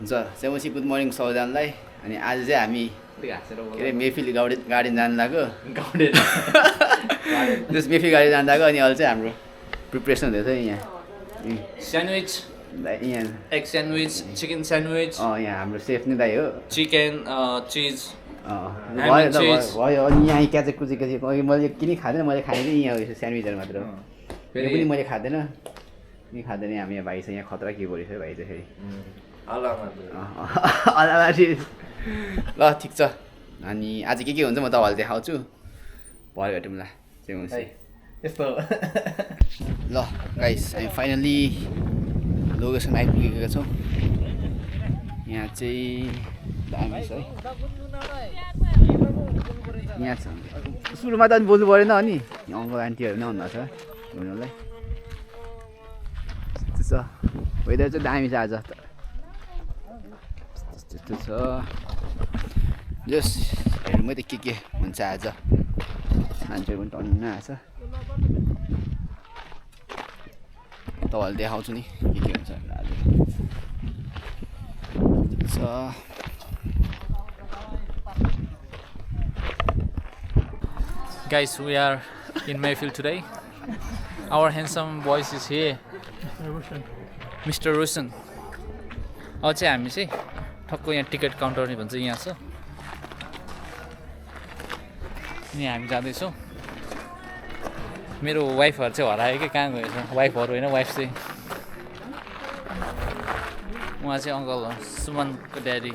हुन्छ चाहिँ good morning सबैजनालाई अनि आज चाहिँ हामी के अरे मेफिल गार्डन जानु लाग्यो जस मेफिल गार्डन जानु लाग्यो अनि अहिले चाहिँ हाम्रो प्रिपरेसन हुँदैछ यहाँ Sandwich, यहाँ egg sandwich, chicken sandwich, यहाँ हाम्रो सेफ नै दाइ हो chicken, cheese. भयो त भयो अनि यहाँ क्याचेक कुचेको थियो मैले किन खाँदैन मैले खाने चाहिँ यहाँ स्यान्डविचहरू मात्र हो यो पनि मैले खाँदैन नि खाँदैन हामी यहाँ भाइ छ यहाँ खतरा के गरिसक्यो भाइ चाहिँ फेरि अलामारी ल ठिक छ अनि आज के हुन्छ म तपाईँलाई देखाउँछु भरे भेटौँ ल चाहिँ यस्तो ल गाइस हामी फाइनल्ली लोकेसन आइपुगेका छौँ यहाँ चाहिँ दामी छ है यहाँ छ सुरुमा त अनि बोल्नु परेन अनि अङ्कल आन्टीहरू नै हुनुहुन्छ घुम्नुलाई त्यस्तो छ वेदर चाहिँ दामी छ आज त्यस्तो छ जस हेर्नु त के हुन्छ आज मान्छेहरू पनि टन्न आएछ तपाईँहरूले देखाउँछु नि के हुन्छ आज छ Guys, we are in Mayfield today. Our handsome boys is here. Mr. Roshan. अब चाहिँ हामी चाहिँ ठक्क यहाँ टिकट काउन्टर नि भन्छ यहाँ छ अनि हामी जाँदैछौँ मेरो वाइफहरू चाहिँ हरायो कि कहाँ गएछ वाइफहरू होइन वाइफ चाहिँ उहाँ चाहिँ अङ्कल हो सुमनको ड्याडी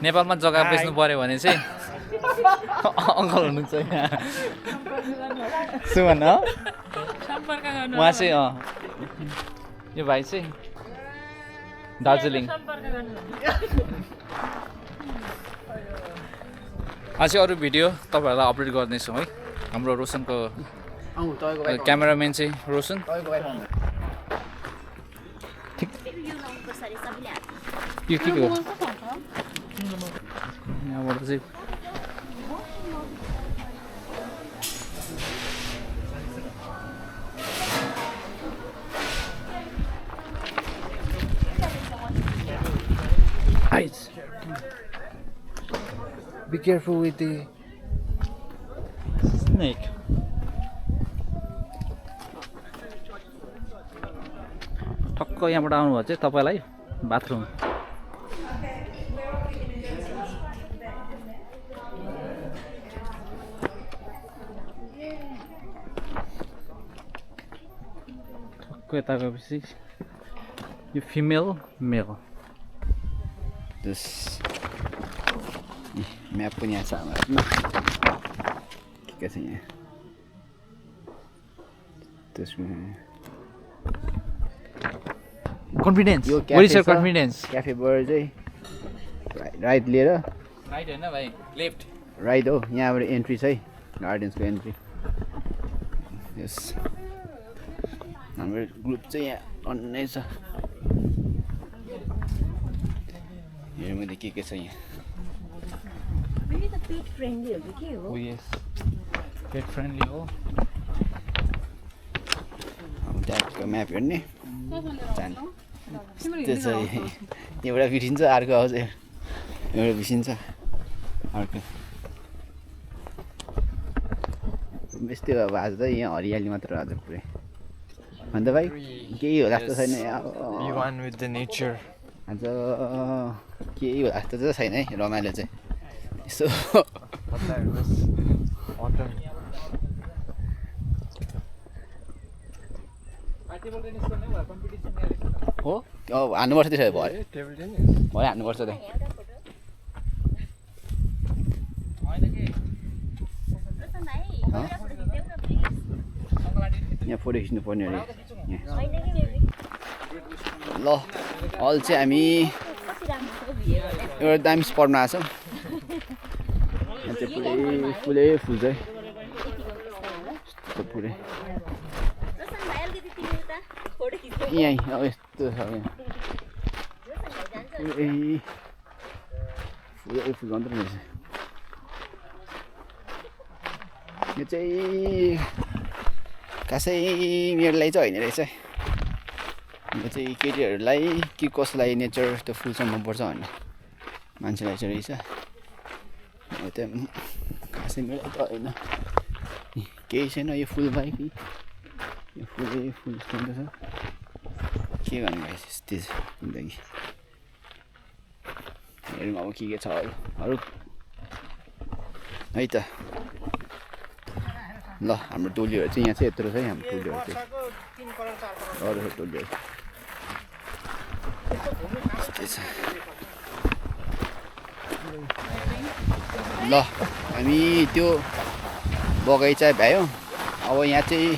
नेपालमा जग्गा बेच्नु पऱ्यो भने चाहिँ अङ्कल हुनुहुन्छ यहाँ सुमन हो उहाँ चाहिँ यो भाइ चाहिँ दार्जिलिङ आज चाहिँ अरू भिडियो तपाईँहरूलाई अपलोड गर्दैछौँ है हाम्रो रोशनको क्यामेराम्यान चाहिँ रोशन यो के हो यहाँबाट चाहिँ Be careful with the snake. ठक्क यहाँबाट आउनुभयो चाहिँ तपाईँलाई बाथरुम ठक्क यता गएपछि यो फिमेल मेल म्याप पनि यहाँ छ हाम्रो के छ यहाँ त्यसमा कन्फिडेन्स यो कन्फिडेन्स क्याफे बर चाहिँ राइट लिएर राइट होइन भाइ लेफ्ट राइट हो यहाँबाट एन्ट्री छ है गार्डन्सको एन्ट्री यस हाम्रो ग्रुप चाहिँ यहाँ अन्नै छ हेरौँ मैले के छ यहाँ पेट फ्रेन्डली हो के हो यस पेट फ्रेन्डली हो त्यहाँको म्याप हेर्ने जाने त्यो चाहिँ एउटा बिर्सिन्छ अर्को आउँछ एउटा बिर्सिन्छ अर्को यस्तै अब आज त यहाँ हरियाली मात्र आज पुरै अन्त भाइ केही होला जस्तो छैन आज केही होला जस्तो चाहिँ छैन है रमाइलो चाहिँ यसो हो हान्नुपर्छ त्यसो भए भयो हान्नुपर्छ त यहाँ फोटो खिच्नु पर्ने अरे ल अहिले चाहिँ हामी एउटा दामी स्पटमा आएको छौँ यहाँ चाहिँ पुरै फुल छ है पुरै यहीँ अब यस्तो छ यहाँ पुरै फुल मात्र रहेछ यो चाहिँ खासै मेरोलाई चाहिँ होइन रहेछ यो चाहिँ केटीहरूलाई कि कसलाई नेचर त्यो फुल चाहिँ मनपर्छ भन्ने मान्छेलाई चाहिँ रहेछ। यो त खासै मेरो त होइन, केही छैन यो फुल बाहेक। यो फुलै फुल जस्तो छ, के गर्नु गाइस यस्तै छ जिन्दगी। हेरौँ अब के छ अरू है त। ल हाम्रो टोलीहरू चाहिँ यहाँ चाहिँ यत्रो छ है, हाम्रो टोलीहरू चाहिँ अरू छ टोलीहरू यस्तै छ। ल हामी त्यो बगैँचा भ्यायौँ, अब यहाँ चाहिँ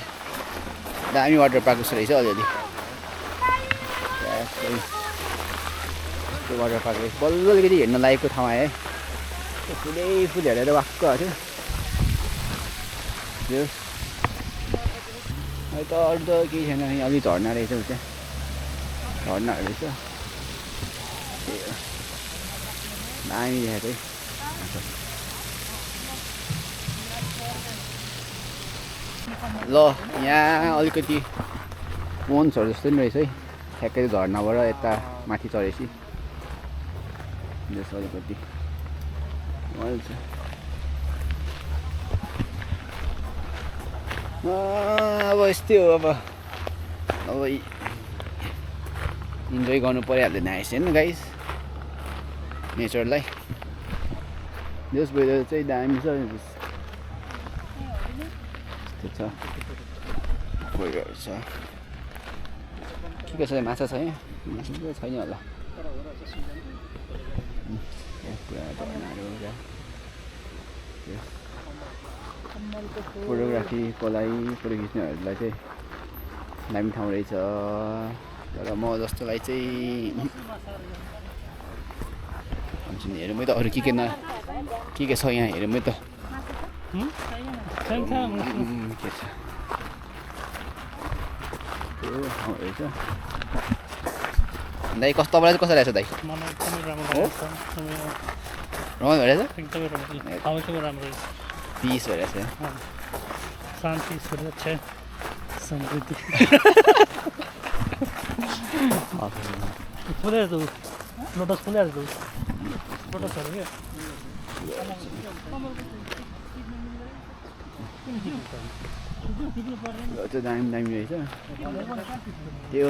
दामी वाटर पार्क जस्तो रहेछ अलिअलि। त्यो वाटर पार्क रहेछ, बल्ल अलिकति हेर्न लायकको ठाउँ आयो है। त्यो फुलै फुल हेरेर वाक्क थियो त्यो। अहिले त अरू त केही छैन, अलि झर्ना रहेछ त्यहाँ, झर्नाहरू रहेछ दामी देखाएको है। ल यहाँ अलिकति पोन्सहरू जस्तो पनि रहेछ है, ठ्याक्कै झर्नाबाट यता माथि चढेपछि जस्तो अलिकति मजा छ। अब यस्तै हो, अब इन्जोय गर्नु परिहाल्यो नाइस होइन गाइस नेचरलाई। जस वेदर चाहिँ दामी छ, यस्तो छ वेदर छ। के छ माछा छ यहाँ, माछा छैन होला। फोटोग्राफीको लागि फोटो खिच्नेहरूलाई चाहिँ दामी ठाउँ रहेछ, तर म जस्तोलाई चाहिँ हेरौँ है त अरू के छ यहाँ, हेरौँ है त के छ त्यो ठाउँ रहेछ। दाइ कस्तो तपाईँलाई चाहिँ कसो रहेछ दाइ? रमाइलो भइरहेछ, पिस भइरहेछ, शान्ति सुरक्षा समृद्धि। फुलेर जाऊ, लोटस फुलेर जाऊ, लोटसहरू क्या त्यो दामी दामी रहेछ। त्यो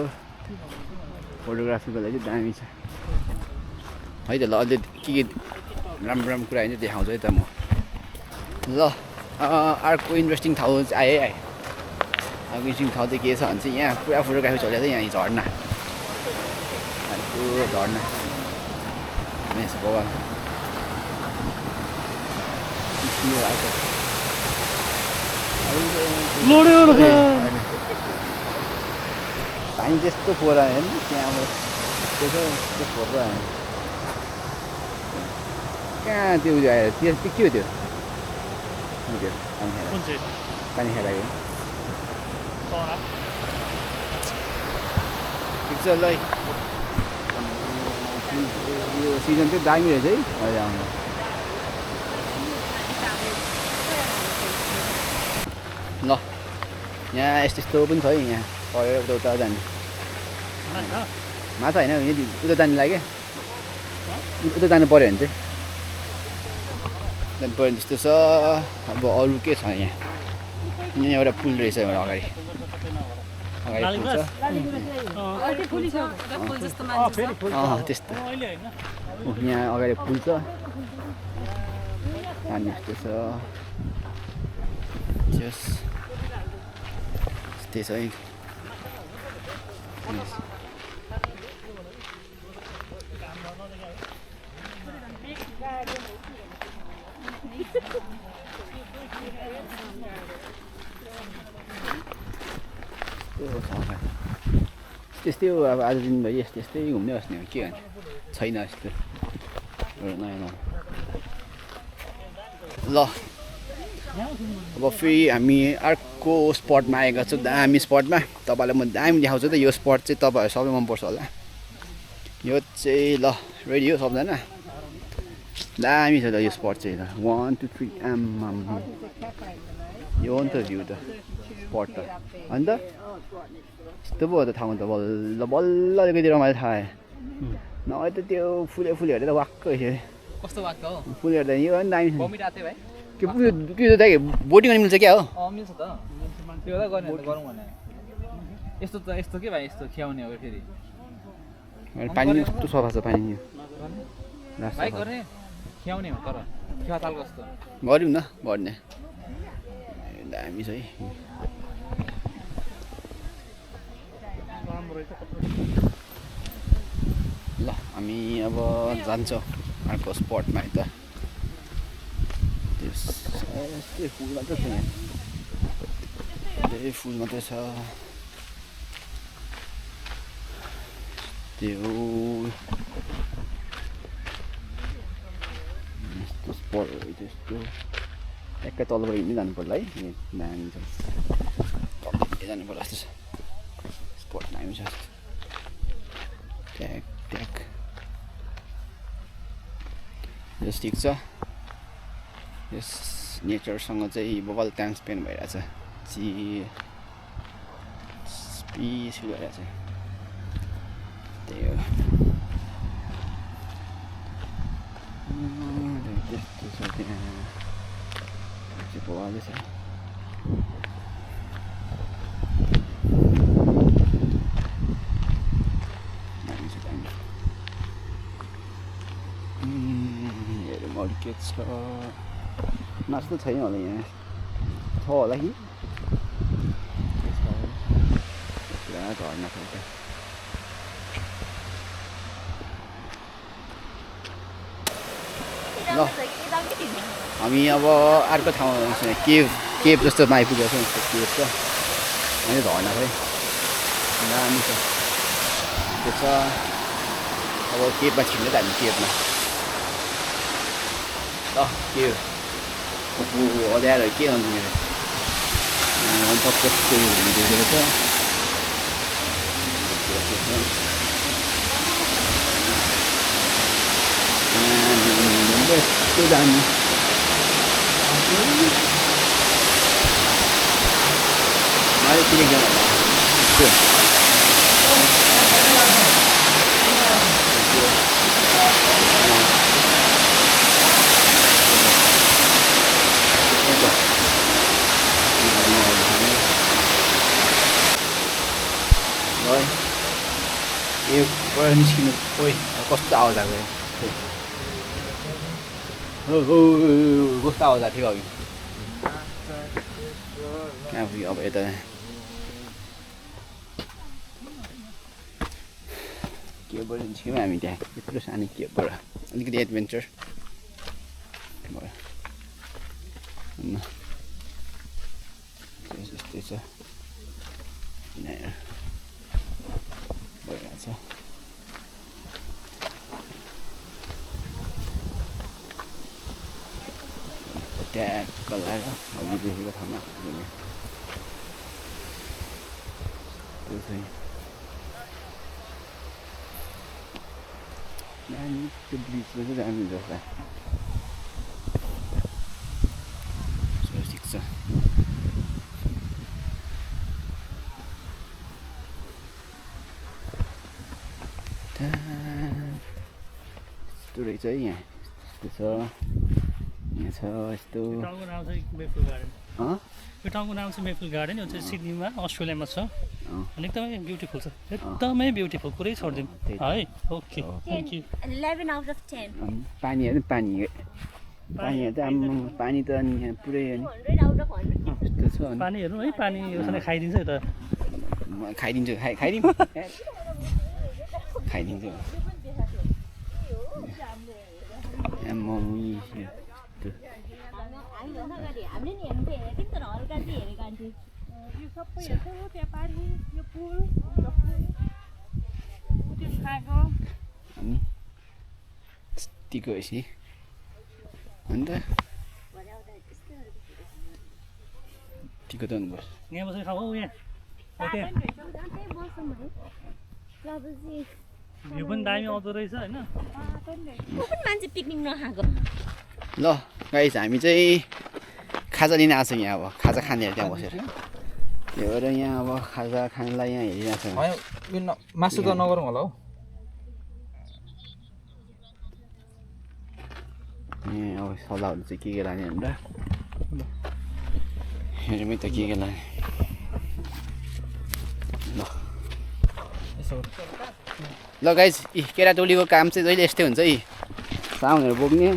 फोटोग्राफीको लागि दामी छ है त। ल अझै के राम्रो राम्रो कुराहरू चाहिँ देखाउँछु है त म। ल अर्को इन्ट्रेस्टिङ ठाउँ चाहिँ आयो है। अर्को इन्ट्रेस्टिङ ठाउँ चाहिँ के छ भने चाहिँ यहाँ पुरा फोटोग्राफी चलेको छ। यहाँ झर्ना, अर्को झर्ना भगवान् पानी त्यस्तो फोहोर आयो नि त्यहाँ, अब त्यस्तो फोहोर आयो कहाँ त्यो उयो आयो त्यो के हो त्यो पानी खाएर आयो ठिक छ। ल यो सिजन चाहिँ दामी रहेछ है अहिले आउनु। ल यहाँ यस्तो यस्तो पनि छ है, यहाँ परेर उता जाने माछा होइन, उता जानु लाग्यो, उता जानु पऱ्यो भने चाहिँ जानु पऱ्यो जस्तो छ। अब अरू के छ यहाँ, यहाँ एउटा पुल रहेछ एउटा अगाडि पुल छ त्यस्तो। यहाँ अगाडि पुल छ, पानी यस्तो छ, त्यस्तै छ है। त्यस्तै हो अब आज दिनभरि यस्तै यस्तै घुम्दै बस्ने हो, के गर्ने छैन यस्तो नयाँ नयाँ। ल अब फेरि हामी अर्को स्पटमा आएका छौँ, दामी स्पटमा। तपाईँलाई म दामी देखाउँछु त। यो स्पट चाहिँ तपाईँहरू सबै मनपर्छ होला। यो चाहिँ ल रेडी हो सबजना, दामी छ त यो स्पट चाहिँ। 1 2 3 आम्माम यो हो नि त भ्यू त स्पट त। अन्त यस्तो पो हो त ठाउँ त बल्ल बल्ल अलिकति रमाइलो थाहा नभए त त्यो फुले हेर्दा त वाक्क भइसक्यो कस्तो वाक्क हो फुल हेर्दा यो पनि दामी छ बमिट आथे भाइ के दाइ बोटिङ गर्न मिल्छ क्या हो मिल्छ त त्यो त गर्ने त गरौँ भने यस्तो के भाइ यस्तो खियाउने हो फेरि पानी कस्तो सफा छ पानी यो भाइ गर्ने खियाउने हो तर खिया ताल कस्तो गऱ्यौँ न गर्ने दामी छ है ल हामी अब जान्छौँ अर्को स्पटमा है त यस्तै फुल मात्रै छ यहाँ धेरै फुल मात्रै छ त्यो यस्तो स्पटहरू त्यस्तो ट्याक्कै तलबाट हिँड्दै जानु पर्ला है दामी छ तल जानु पर्ला जस्तो छ स्पट दामी छ ट्याक ट्याक यस ठिक छ यस नेचरसँग चाहिँ बबल टाइम स्पेन्ड भइरहेछ पिसफुल भइरहेछ त्यही हो त्यस्तो छ त्यहाँ बवालै छ दामी छ दामी हेरौँ अरू के छ नाच्नु छैन होला यहाँ छ होला कि पुरा झर्ना छ ल हामी अब अर्को ठाउँमा केभ जस्तोमा आइपुगेको छौँ केभ छ अनि झर्ना खै दामी छ त्यो छ अब केभमा छिर्ने त हामी केभमा ल केभ अँध्यारो के गर्नु मेरो कस्तो हुँदैको छ यस्तो दामी मैले किनेको यो निस्किनु ओइ कस्तो आवाज आएको कस्तो आवाज आएको थियो अघि कहाँ पुग्यो अब यता केबाट निस्क्यौँ हामी त्यहाँ यत्रो सानो केबाट अलिकति एडभेन्चर भयो यस्तै छ भइरहेछ ट्याक्क लगाएर अघि देखेको ठाउँमा त्यो चाहिँ दामी त्यो ब्रिजमा चाहिँ दामी जस्तो ठिक छ यस्तो रहेछ है यहाँ यस्तो छ यहाँ छ यस्तो यो ठाउँको नाम चाहिँ मेफुल गार्डन यो ठाउँको नाम चाहिँ मेफुल गार्डन यो चाहिँ सिडनीमा अस्ट्रेलियामा छ अनि एकदमै ब्युटिफुल छ एकदमै ब्युटिफुल पुरै छोडिदिउँ है okay thank you 11 out of 10 पानीहरू पानी त पानी त अनि यहाँ पुरै अनि 100 out of 100 यस्तो छ अनि पानी हेर्नु है पानी योसँग खाइदिन्छ यता खाइदिन्छु खाइदिउँ खाइदिन्छु हामीले नि हेर्नु चाहिँ हेरेको तर हल्का चाहिँ हेरेको आन्टी यो सबै हेर्छ त्यहाँ पानी यो पुल त्यो खाएको अनि यतिको यसि अन्त यतिको त हुनुपर्छ यहाँ बसेर खाऊ यहाँ ओके भ्यू पनि दामी आउँदो रहेछ होइन को पनि मान्छे पिकनिक नखाएको ल गाइस हामी चाहिँ खाजा लिन आएको छौँ यहाँ अब खाजा खाने त्यहाँ बसेर यो भएर यहाँ अब खाजा खानलाई यहाँ हेरिरहेको छ होइन यो मासु त नगरौँ होला हौ यहाँ अब सल्लाहहरू चाहिँ के लाने भनेर हेरौँ त के लाने ल ल गाइस यी केटाटोलीको काम चाहिँ जहिले यस्तै हुन्छ है सामानहरू बोक्ने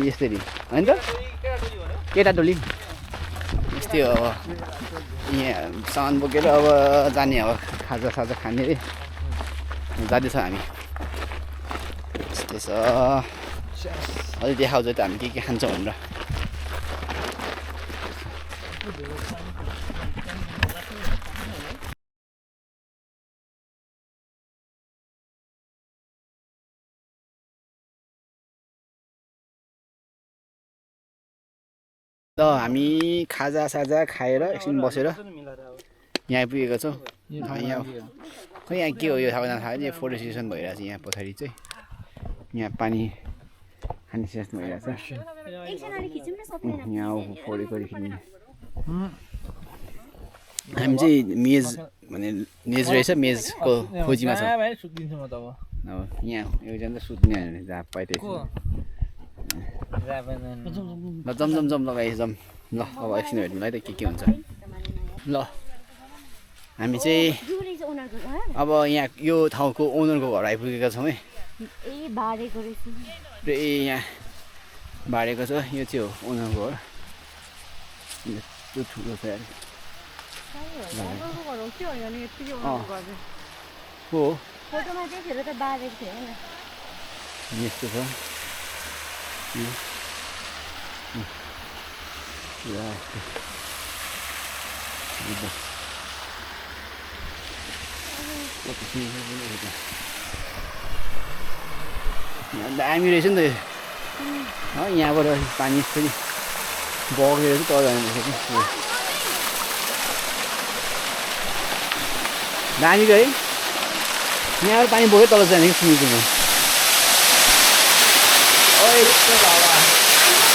यस्तरी होइन त केटाटोली यस्तै हो अब यहाँ सामान बोकेर अब जाने अब खाजा खाने रे जाँदैछ हामी यस्तै छ अलि देखाउँछ त हामी के खान्छौँ भनेर ल हामी खाजा खाएर एकछिन बसेर यहाँ पुगेको छौँ यहाँ खै यहाँ के हो यो थाहा छैन यो फोटो सेसन भइरहेको छ यहाँ पछाडि चाहिँ यहाँ पानी खाने सेसन भइरहेको छ यहाँ फोटो खिच्ने हामी चाहिँ मेज भने मेज रहेछ मेजको खोजीमा छ अब यहाँ एकजना त सुत्ने भने जहाँ पाइ ल जम लगाइ जम ल अब एकछिन हेर्नुलाई त के हुन्छ ल हामी चाहिँ अब यहाँ यो ठाउँको ओनरको घर आइपुगेका छौँ है र यहाँ भाडेको छ यो चाहिँ हो ओनरको घर त्यो ठुलो छ यार हो यस्तो छ दामी रहेछ नि त यहाँबाट पानी फेरि बगेर चाहिँ तल जाने रहेछ कि दामी है यहाँबाट पानी बगेर तल जाने कि स्विमिङ पुलमा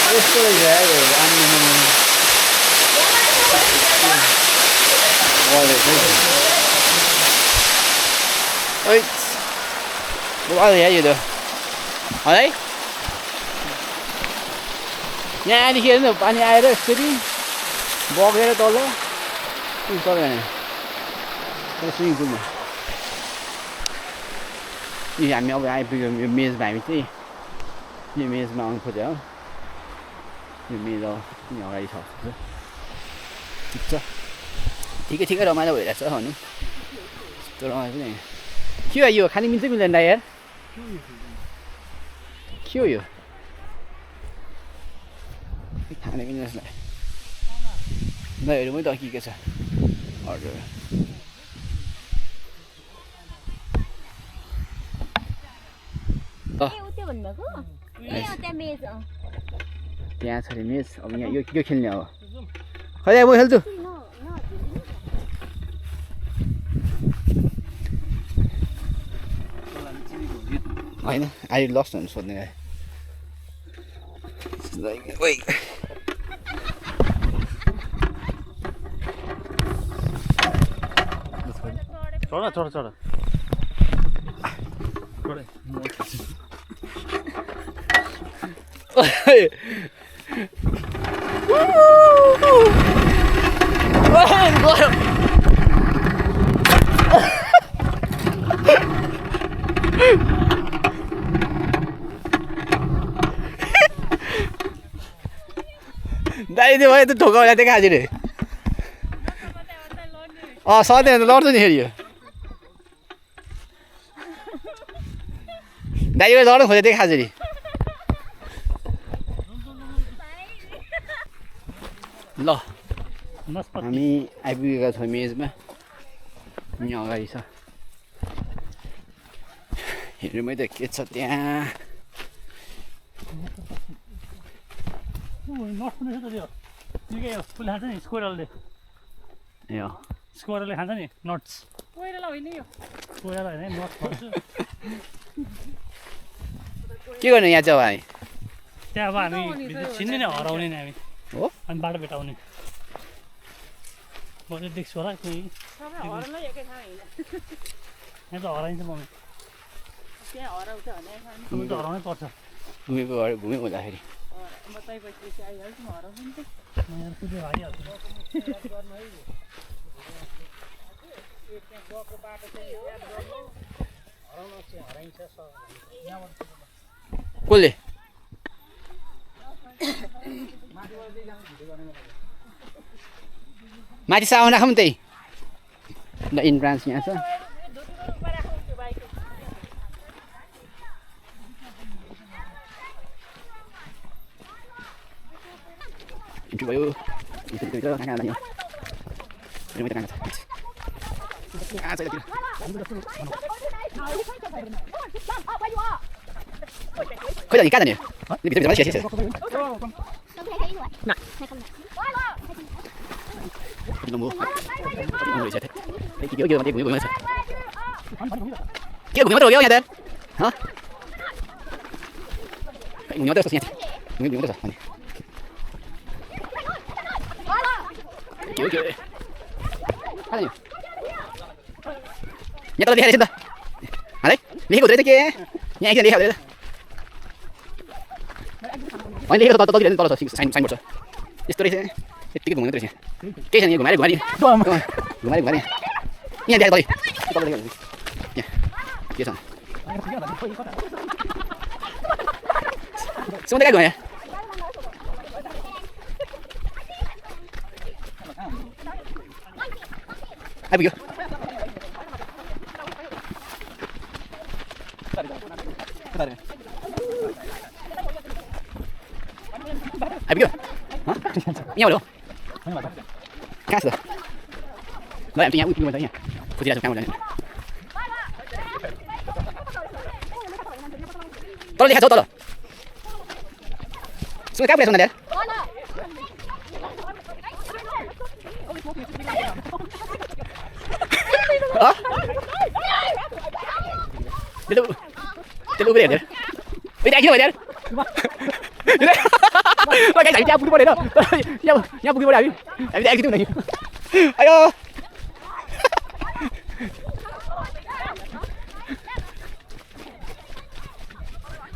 यस्तो रहेछ यो त है यहाँदेखि हेर्नु पानी आएर यसरी बगेर तल तल जाने स्विमिङ पुलमा यी हामी अब आइपुग्यौँ यो मेजमा हामी चाहिँ यो मेजमा आउनु खोज्यो हो यो मेज अब यहाँ अगाडि छ ठिक छ ठिकै रमाइलो भइरहेछ भनौँ यस्तो रमाइलो पनि के हो यो खाने मिल्छ मिल्दैन यार के हो यो खाने पनि जस्तो ल हेरौँ है त के छ हजुर त्यहाँ छ अरे मेज अब यहाँ यो खेल्ने अब खै म खेल्छु होइन अहिले लस्ट भन्नु सोध्ने चढ दाइ त्यो भयो त ठोकाउला त्यो खाँची रे सधैँ अन्त लड्छ नि फेरि यो दाइले लड्नु खोज्यो त्यो खाँची रे ल हामी आइपुगेका छौँ मेजमा यहाँ अगाडि छ हेरौँ है त के छ त्यहाँ खान्छ नि स्क्वायरलले ए स्क्वायरलले खान्छ नि नट्स कोइराला होइन यो कोइराला होइन नट्स भन्छु के गर्ने यहाँ चाहिँ अब हामी त्यहाँ अब हामी छिन्ने नै हराउने नि हामी हो अनि बाटो भेटाउने मैले देख्छु होला कोही सबै हराउनै एकै ठाउँ हिँड्छ यहाँ त हराइन्छ मम्मी त्यहाँ हराउँछ भने अब त हराउनै पर्छ घुमेको हुँदाखेरि म तैपछि आइहाल्छु म हराउँछु नि त यहाँ कुद्यो हालिहाल्छु कसले माथि साउन राखौँ नि त्यही ल इन्ट्रान्स यहाँ छ इन्ट्री भयो कहाँ जाने खोइ जाने कहाँ जाने के घुम्यो मात्रै हो यहाँ घुम्यो मात्रै जस्तो घुम्यो मात्रै छ अनि के हो यहाँ तल देखाइरहेछ नि त है लेखेको हुँदैन के यहाँ एकजना लेखेको हुँदैन होइन लेखेको त तल तल छ साइनबोर्ड छ यस्तो रहेछ यत्तिकै घुम्नु रहेछ केही छैन घुमाएर यहाँ देखाएको तल यहाँ के छ सुन्दै कहाँ घुमायो आइपुग्यो आइपुग्यो यहाँ हो कहाँ छ ल हामी यहाँ उठ्नु पर्छ यहाँ खोजिरहेको छु कहाँ जाने तल देखाएको छ तल सुन कहाँ पुगेछ भन्दा त्यसले उब्रे हेर्दै आइकिन भयो यार हामी त्यहाँ पुग्नु पऱ्यो यहाँ पुग्नु पऱ्यो हामी त्यहाँ आइकिन हुँदैन अयो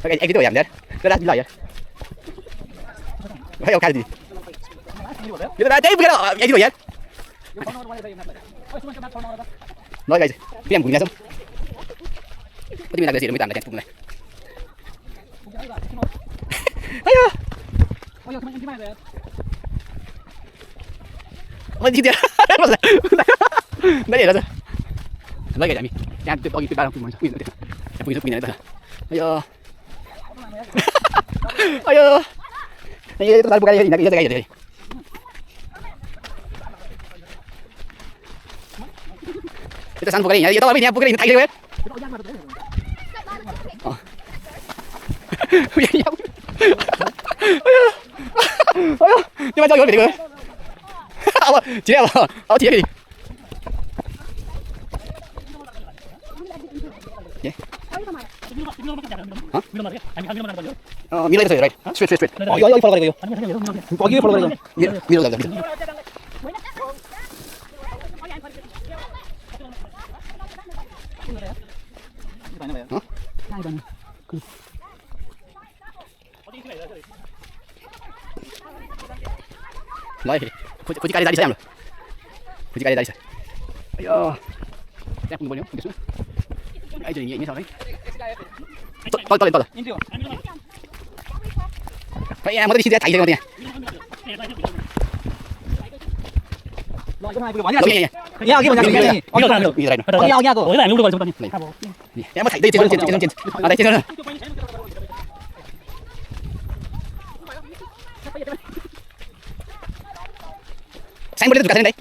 आइकिन भयो हामी यार रात बिल यार खै अब खाली यो त त्यही पुगेर आइकिन भयो यार ल गाइस फेरि हामी घुमिरहेछौँ कति मिनट लाग्छ हेरौँ त हामीलाई त्यहाँ पुग्नुलाई अयो जितेर मैले हेर ल गाइस हामी त्यहाँ त्यो अघि त्यो बाह्र पुग्नु पुग्नु त्यहाँ पुगिन्छ पुगिँदैन त अयो अयो यो त पुगाएर हिँडेको जग्गा हेरेँ यो त सानो पुगेर यहाँ तपाईँ यहाँ पुगेर हिँड्नु थाकिदियो त्यो मान्छे भेटेको अब छिरे अब छिरे फेरि मिलाइको छ राइट स्ट्रेट स्ट्रेट अघि फलो गरेको यो अघि फलो गरेको मिलो लाग्छ ल फेरि खोजी काली जारी छ हाम्रो खोजी काली जारी छ अयो त्यहाँ पुग्नु पर्यो त्यसमा आइज यहीँ छ है तल तल तल खै यहाँ मात्रै सिधै थाकिसक्यो त्यहाँ यहाँ साइनबोर्ड दुकान छैन दाइ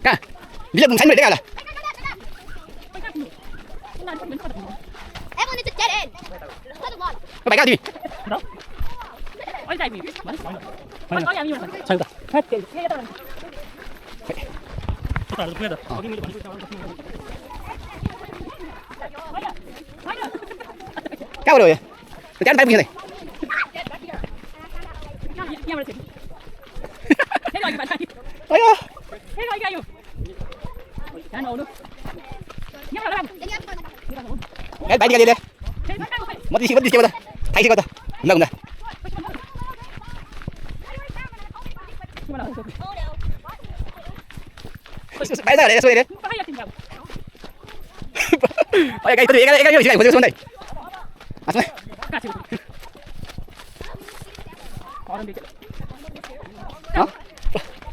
कहाँ बिल साइनबोर्ड देखायो होला भाइ कहाँ कहाँ गयो त्यहाँ बाइक पुग्दैन यहाँबाट चाहिँ फेरि अघि बाटो अयो फेरि अघि आयो ध्यान आउनु यहाँबाट ए बाइक निकाले फेरि बाटो आयो म तिसी कति त थाइसक्यो त हुँदा हुँदा बाइक त यसो हेरे अरे गाई कति एघार बजी खोजेको छु भन्दै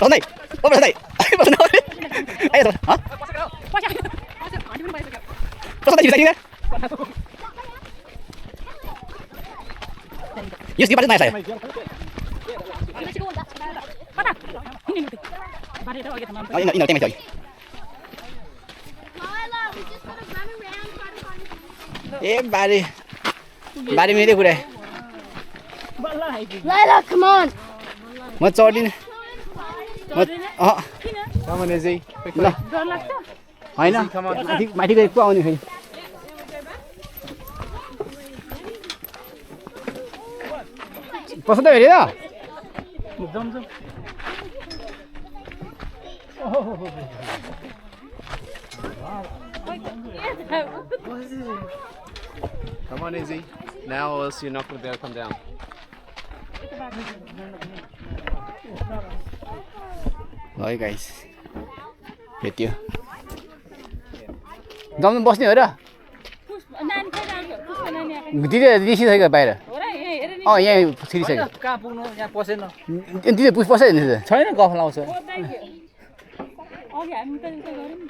Tony, apa Tony? Apa Tony? Ayo Tony, hah? Pas tadi bisa ini? Yes, di mana saya? Mana? Ini. Bari itu lagi teman. Oh, ini tema lagi. बारी मेरै कुरा Laila, come on. म चढिन सामान्य चाहिँ ल डर लाग्छ होइन माथि गएर को आउने फेरि पसन्द हेरेर जमजम Come on, Izzy. Now, or else you're not going to be able to come down. ल है गाइस भेट्यो जम्नु बस्ने हो र नानी फेरि आयो पुष्प नानी आएको दिदी निस्किसक्यो बाहिर हो र हेर नि यहाँ छिरिसक्यो कहाँ पुग्नु यहाँ पसेन दिदी पसेन नि छैन गफ लाउँछ अघि हामी त यसो गरौँ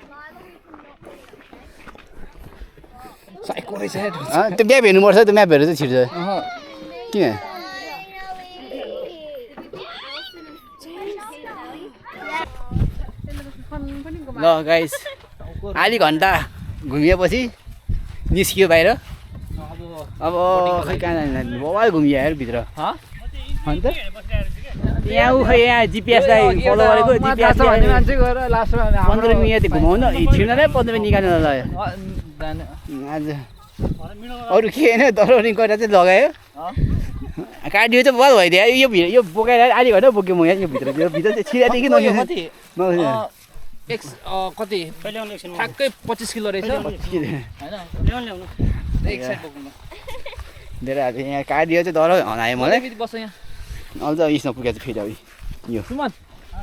साइको रहेछ त्यो म्याप हेर्नुपर्छ त्यो म्याप हेरेर चाहिँ छिर्छ किन ल गाइस आधी घन्टा घुमिएपछि निस्कियो बाहिर अब खै कहाँ जाने बबाल घुमियो यार भित्र अन्त यहाँ खै यहाँ जिपिएसलाई फलो गरेको जिपिएस 15 मिनट घुमाउनु छिर्न नै 15 मिनट निकाल्नु ल आज अरू के होइन दरौनी गरेर चाहिँ लगायो कार्डियो चाहिँ बल भइदियो यो बोकाएर आधी घन्टा बोक्यो म यहाँ यो भित्र चाहिँ छिरादेखि कति ठ्याक्कै 25 किलो रहेछ होइन एक साइड बोक्नु धेरै अब यहाँ कार्डियो चाहिँ डर हनायो मलाई बस यहाँ अझ यसमा पुगेको चाहिँ फेरि अब यो सुमन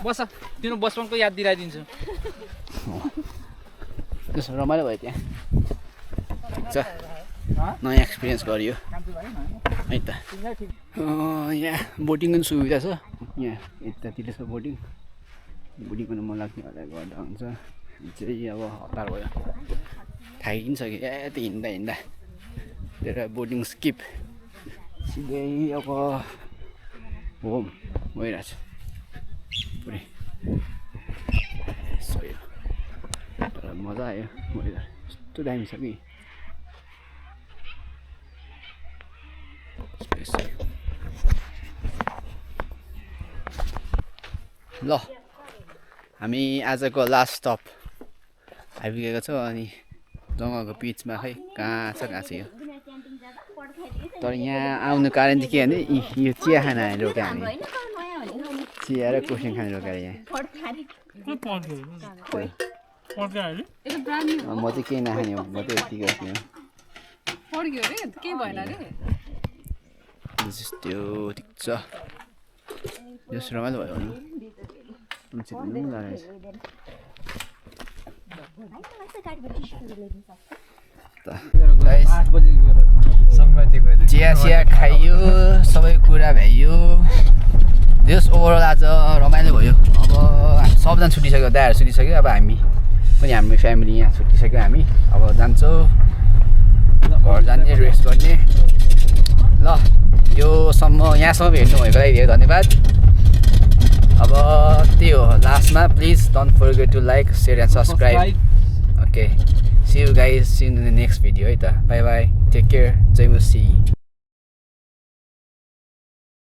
बस तिम्रो बचपनको याद दिलाइदिन्छु त्यसो रमाइलो भयो त्यहाँ नयाँ एक्सपिरियन्स गरियो है त यहाँ बोटिङ पनि सुविधा छ यहाँ यतातिर छ बोटिङ गर्न मन लाग्ने होला गर्दा हुन्छ चाहिँ अब हतार भयो थाकिसक्यो यति हिँड्दा हिँड्दा त्यही बोटिङ स्किप सिधै अब होम गइरहेको छ पुरै सही तर मजा आयो वेदर कस्तो दामी छ कि ल हामी आजको लास्ट स्टप आइपुगेको छौँ अनि जङ्गलको बिचमा खै कहाँ छ यो तर यहाँ आउनु कारण चाहिँ के भने यो चिया खाना रोक्यो हामी चिया र कोसिङ खाना रोकेर यहाँ म चाहिँ केही नखाने हो म चाहिँ यति गर्छु त्यो ठिक छ जस रमाइलो भयो चिया चिया खाइयो सबै कुरा भ्याइयो जस ओभरअल आज रमाइलो भयो अब सबजना छुटिसक्यो दायाहरू छुटिसक्यो अब हामी पनि हाम्रो फ्यामिली यहाँ छुटिसक्यो हामी अब जान्छौँ घर जाने रेस्ट गर्ने ल योसम्म यहाँसम्म हेर्नुभएको लागि धेरै धन्यवाद अब त्यही हो लास्टमा please don't forget to like share and subscribe okay see you guys see in the next video है त बाई बाई टेक केयर जय मुसी